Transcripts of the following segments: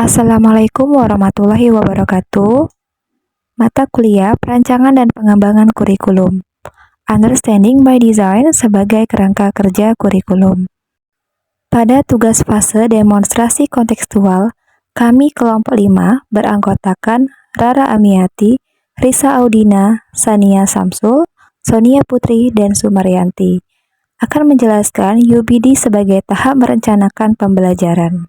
Assalamualaikum warahmatullahi wabarakatuh. Mata kuliah Perancangan dan Pengembangan Kurikulum. Understanding by Design sebagai kerangka kerja kurikulum. Pada tugas fase demonstrasi kontekstual, kami kelompok 5 beranggotakan Rara Amiati, Risa Audina, Sania Samsul, Sonia Putri, dan Sumaryanti akan menjelaskan UBD sebagai tahap merencanakan pembelajaran.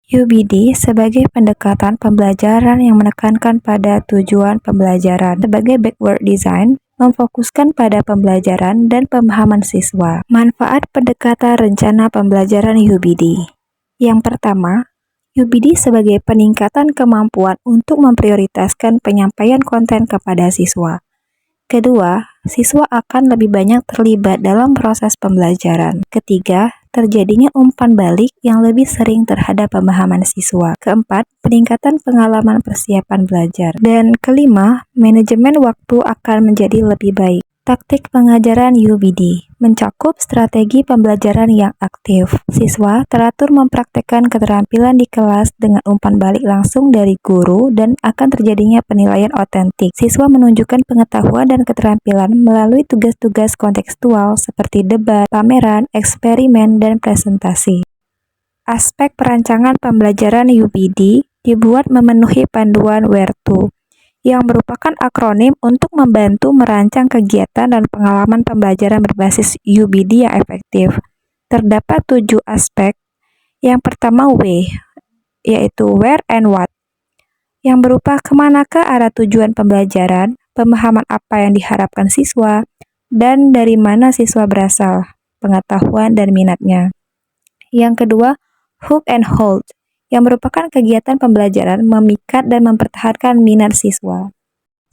UBD sebagai pendekatan pembelajaran yang menekankan pada tujuan pembelajaran. Sebagai backward design, memfokuskan pada pembelajaran dan pemahaman siswa. Manfaat pendekatan rencana pembelajaran UBD. Yang pertama, UBD sebagai peningkatan kemampuan untuk memprioritaskan penyampaian konten kepada siswa. Kedua, siswa akan lebih banyak terlibat dalam proses pembelajaran. Ketiga, terjadinya umpan balik yang lebih sering terhadap pemahaman siswa. Keempat, peningkatan pengalaman persiapan belajar. Dan kelima, manajemen waktu akan menjadi lebih baik. Taktik pengajaran UBD mencakup strategi pembelajaran yang aktif. Siswa teratur mempraktekkan keterampilan di kelas dengan umpan balik langsung dari guru dan akan terjadinya penilaian otentik. Siswa menunjukkan pengetahuan dan keterampilan melalui tugas-tugas kontekstual seperti debat, pameran, eksperimen, dan presentasi. Aspek perancangan pembelajaran UBD dibuat memenuhi panduan Where to, yang merupakan akronim untuk membantu merancang kegiatan dan pengalaman pembelajaran berbasis UBD yang efektif. Terdapat 7 aspek. Yang pertama W, yaitu Where and What, yang berupa kemanakah arah tujuan pembelajaran, pemahaman apa yang diharapkan siswa, dan dari mana siswa berasal, pengetahuan dan minatnya. Yang kedua, Hook and Hold, yang merupakan kegiatan pembelajaran memikat dan mempertahankan minat siswa.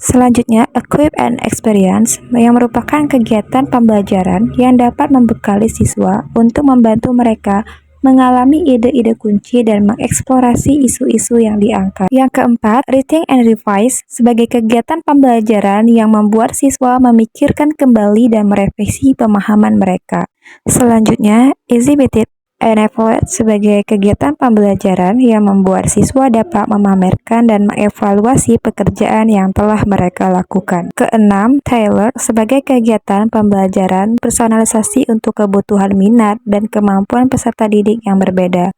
Selanjutnya, Equip and Experience, yang merupakan kegiatan pembelajaran yang dapat membekali siswa untuk membantu mereka mengalami ide-ide kunci dan mengeksplorasi isu-isu yang diangkat. Yang keempat, Rethink and Revise, sebagai kegiatan pembelajaran yang membuat siswa memikirkan kembali dan merevisi pemahaman mereka. Selanjutnya, Exhibit and Evaluate, sebagai kegiatan pembelajaran yang membuat siswa dapat memamerkan dan mengevaluasi pekerjaan yang telah mereka lakukan. Keenam, Tailor, sebagai kegiatan pembelajaran personalisasi untuk kebutuhan minat dan kemampuan peserta didik yang berbeda.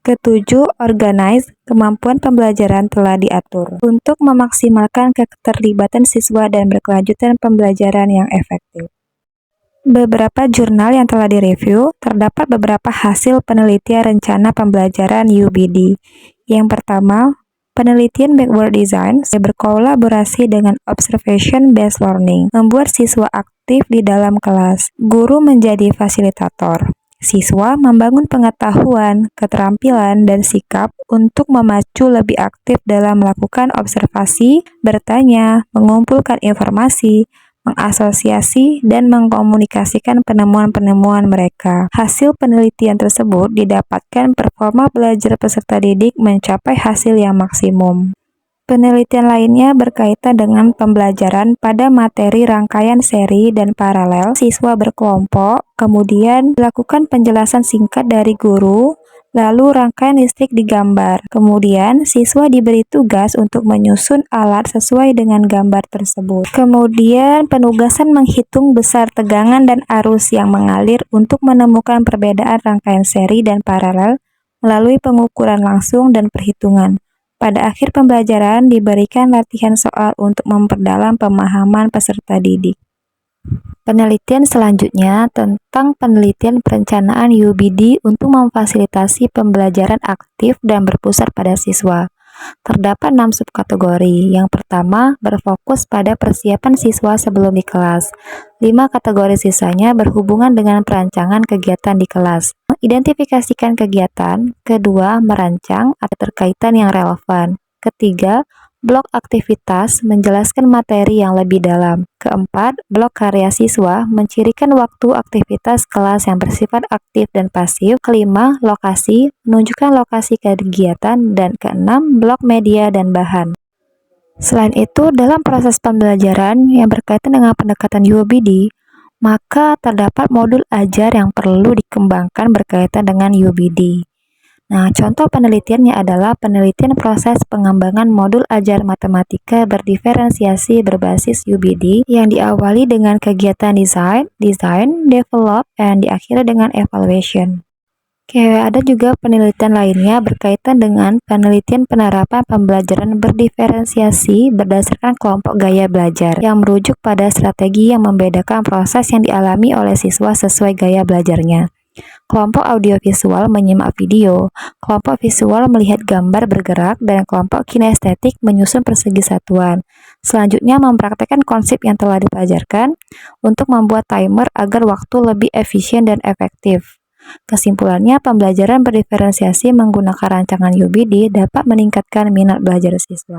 Ketujuh, Organize, kemampuan pembelajaran telah diatur untuk memaksimalkan keterlibatan siswa dan berkelanjutan pembelajaran yang efektif. Beberapa jurnal yang telah direview, terdapat beberapa hasil penelitian rencana pembelajaran UBD. Yang pertama, penelitian backward design berkolaborasi dengan observation based learning, membuat siswa aktif di dalam kelas. Guru menjadi fasilitator. Siswa membangun pengetahuan, keterampilan, dan sikap untuk memacu lebih aktif dalam melakukan observasi, bertanya, mengumpulkan informasi, mengasosiasi, dan mengkomunikasikan penemuan-penemuan mereka. Hasil penelitian tersebut didapatkan performa belajar peserta didik mencapai hasil yang maksimum. Penelitian lainnya berkaitan dengan pembelajaran pada materi rangkaian seri dan paralel. Siswa berkelompok, kemudian dilakukan penjelasan singkat dari guru, lalu rangkaian listrik digambar. Kemudian, siswa diberi tugas untuk menyusun alat sesuai dengan gambar tersebut. Kemudian, penugasan menghitung besar tegangan dan arus yang mengalir untuk menemukan perbedaan rangkaian seri dan paralel melalui pengukuran langsung dan perhitungan. Pada akhir pembelajaran, diberikan latihan soal untuk memperdalam pemahaman peserta didik. Penelitian selanjutnya tentang penelitian perencanaan UBD untuk memfasilitasi pembelajaran aktif dan berpusat pada siswa. Terdapat 6 subkategori. Yang pertama, berfokus pada persiapan siswa sebelum di kelas. 5 kategori sisanya berhubungan dengan perancangan kegiatan di kelas. Identifikasikan kegiatan. Kedua, merancang atau terkaitan yang relevan. Ketiga, blok aktivitas, menjelaskan materi yang lebih dalam. Keempat, blok karya siswa, mencirikan waktu aktivitas kelas yang bersifat aktif dan pasif. Kelima, lokasi, menunjukkan lokasi kegiatan. Dan keenam, blok media dan bahan. Selain itu, dalam proses pembelajaran yang berkaitan dengan pendekatan UBD, maka terdapat modul ajar yang perlu dikembangkan berkaitan dengan UBD. Nah, contoh penelitiannya adalah penelitian proses pengembangan modul ajar matematika berdiferensiasi berbasis UBD yang diawali dengan kegiatan design, develop, dan diakhiri dengan evaluation. Oke, ada juga penelitian lainnya berkaitan dengan penelitian penerapan pembelajaran berdiferensiasi berdasarkan kelompok gaya belajar yang merujuk pada strategi yang membedakan proses yang dialami oleh siswa sesuai gaya belajarnya. Kelompok audiovisual menyimak video, kelompok visual melihat gambar bergerak, dan kelompok kinestetik menyusun persegi satuan. Selanjutnya mempraktekkan konsep yang telah dipelajarkan untuk membuat timer agar waktu lebih efisien dan efektif. Kesimpulannya, pembelajaran berdiferensiasi menggunakan rancangan UBD dapat meningkatkan minat belajar siswa.